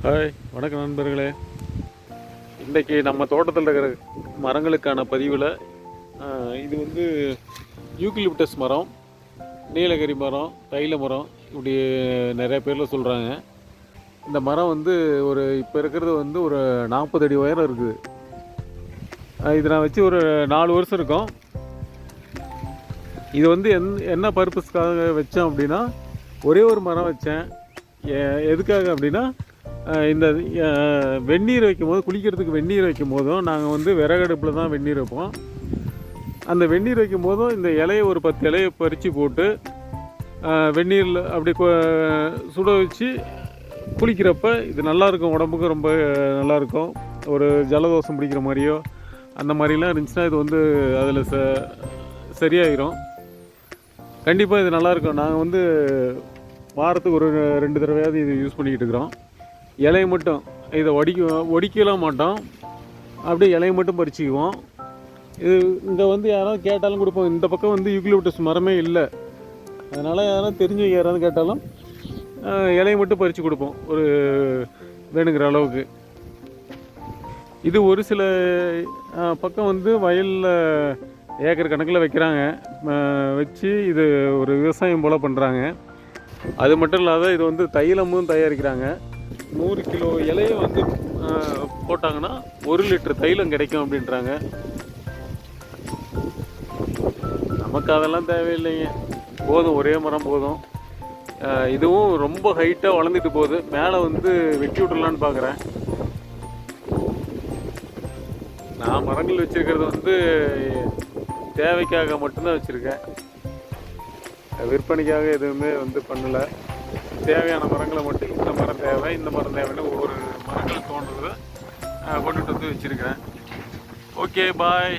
Hi, வணக்கம் நண்பர்களே. இன்றைக்கி நம்ம தோட்டத்தில் இருக்கிற மரங்களுக்கான பதிவில் இது வந்து யூக்கலிப்டஸ் மரம், நீலகிரி மரம், தைல மரம், இப்படி நிறைய பேரில் சொல்கிறாங்க. இந்த மரம் வந்து இப்போ இருக்கிறது வந்து ஒரு 40 அடி உயரம் இருக்குது. இது நான் வச்சு ஒரு 4 வருஷம் இருக்கும். இது வந்து என்ன பர்பஸ்க்காக வச்சேன் அப்படின்னா, ஒரே ஒரு மரம் வச்சேன். எதுக்காக அப்படின்னா, இந்த வெந்நீர் வைக்கும்போது, குளிக்கிறதுக்கு வெந்நீர் வைக்கும் போதும் நாங்கள் வந்து விறகடுப்பில் தான் வெந்நீர் வைப்போம். அந்த வெந்நீர் வைக்கும் போதும் இந்த இலையை ஒரு 10 இலையை பறித்து போட்டு வெந்நீரில் அப்படி சுட வச்சு குளிக்கிறப்ப இது நல்லாயிருக்கும், உடம்புக்கு ரொம்ப நல்லாயிருக்கும். ஒரு ஜலதோஷம் பிடிக்கிற மாதிரியோ அந்த மாதிரிலாம் இருந்துச்சுன்னா இது வந்து அதில் சரியாயிரும். கண்டிப்பாக இது நல்லாயிருக்கும். நாங்கள் வந்து வாரத்துக்கு ஒரு 2 தடவையாவது இது யூஸ் பண்ணிக்கிட்டு இருக்கிறோம். இலையை மட்டும் இதை ஒடிக்கலாம் மாட்டோம், அப்படியே இலையை மட்டும் பறிச்சுக்குவோம். இது இங்கே வந்து யாராவது கேட்டாலும் கொடுப்போம். இந்த பக்கம் வந்து யூக்கலிப்டஸ் மரமே இல்லை, அதனால் யாராவது தெரிஞ்சவங்க யாராவது கேட்டாலும் இலையை மட்டும் பறித்து கொடுப்போம் ஒரு வேணுங்கிற அளவுக்கு. இது ஒரு சில பக்கம் வந்து வயலில் ஏக்கர் கணக்கில் வைக்கிறாங்க, வச்சு இது ஒரு விவசாயம் போல் பண்ணுறாங்க. அது மட்டும் இல்லாத இது வந்து தைலமும் தயாரிக்கிறாங்க. 100 கிலோ இலையை வந்து போட்டாங்கன்னா 1 லிட்டர் தைலம் கிடைக்கும் அப்படின்றாங்க. நமக்கு அதெல்லாம் தேவையில்லைங்க, போதும், ஒரே மரம் போதும். இதுவும் ரொம்ப ஹைட்டாக வளர்ந்துட்டு போகுது. மேலே வந்து வெட்டி விட்டுடலான்னு பார்க்குறேன். நான் மரங்கள் வச்சுருக்கிறது வந்து தேவைக்காக மட்டும்தான் வச்சுருக்கேன், விற்பனைக்காக எதுவுமே வந்து பண்ணலை. தேவையான மரங்களை மட்டும், இந்த மரம் தேவை, இந்த மரம் தேவைன்னு ஒவ்வொரு மரங்கள் தோன்றதை கொண்டுட்டு வந்து வச்சுருக்கிறேன். ஓகே, பாய்.